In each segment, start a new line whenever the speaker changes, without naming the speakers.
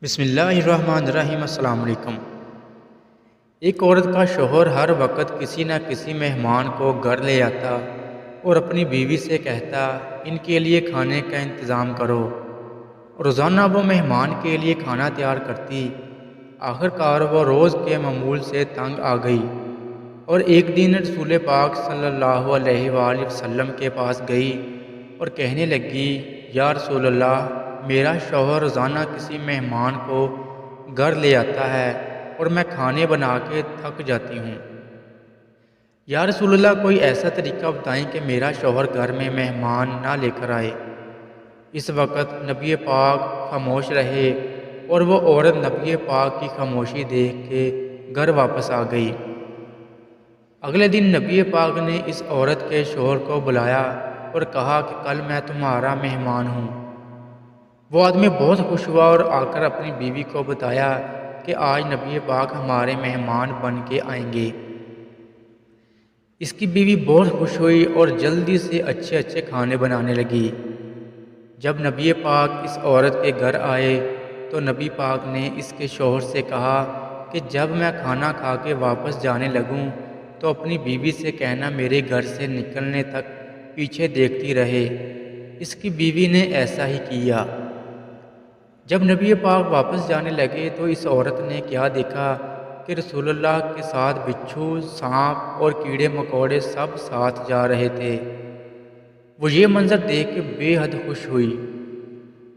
بسم اللہ الرحمن الرحیم۔ السلام علیکم۔ ایک عورت کا شوہر ہر وقت کسی نہ کسی مہمان کو گھر لے آتا اور اپنی بیوی سے کہتا ان کے لیے کھانے کا انتظام کرو۔ روزانہ وہ مہمان کے لیے کھانا تیار کرتی۔ آخر کار وہ روز کے معمول سے تنگ آ گئی اور ایک دن رسول پاک صلی اللہ علیہ وآلہ وسلم کے پاس گئی اور کہنے لگی، یا رسول اللہ، میرا شوہر روزانہ کسی مہمان کو گھر لے آتا ہے اور میں کھانے بنا کے تھک جاتی ہوں۔ یا رسول اللہ، کوئی ایسا طریقہ بتائیں کہ میرا شوہر گھر میں مہمان نہ لے کر آئے۔ اس وقت نبی پاک خاموش رہے اور وہ عورت نبی پاک کی خاموشی دیکھ کے گھر واپس آ گئی۔ اگلے دن نبی پاک نے اس عورت کے شوہر کو بلایا اور کہا کہ کل میں تمہارا مہمان ہوں۔ وہ آدمی بہت خوش ہوا اور آ کر اپنی بیوی کو بتایا کہ آج نبی پاک ہمارے مہمان بن کے آئیں گے۔ اس کی بیوی بہت خوش ہوئی اور جلدی سے اچھے اچھے کھانے بنانے لگی۔ جب نبی پاک اس عورت کے گھر آئے تو نبی پاک نے اس کے شوہر سے کہا کہ جب میں کھانا کھا کے واپس جانے لگوں تو اپنی بیوی سے کہنا میرے گھر سے نکلنے تک پیچھے دیکھتی رہے۔ اس کی بیوی نے ایسا ہی کیا۔ جب نبی پاک واپس جانے لگے تو اس عورت نے کیا دیکھا کہ رسول اللہ کے ساتھ بچھو، سانپ اور کیڑے مکوڑے سب ساتھ جا رہے تھے۔ وہ یہ منظر دیکھ کے بے حد خوش ہوئی۔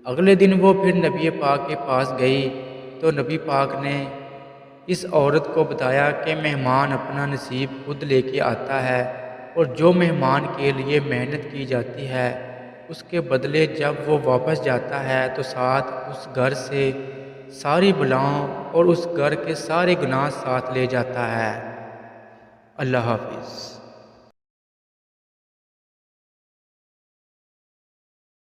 اگلے دن وہ پھر نبی پاک کے پاس گئی تو نبی پاک نے اس عورت کو بتایا کہ مہمان اپنا نصیب خود لے کے آتا ہے اور جو مہمان کے لیے محنت کی جاتی ہے اس کے بدلے جب وہ واپس جاتا ہے تو ساتھ اس گھر سے ساری بلاؤں اور اس گھر کے سارے گناہ ساتھ لے جاتا ہے۔ اللہ حافظ۔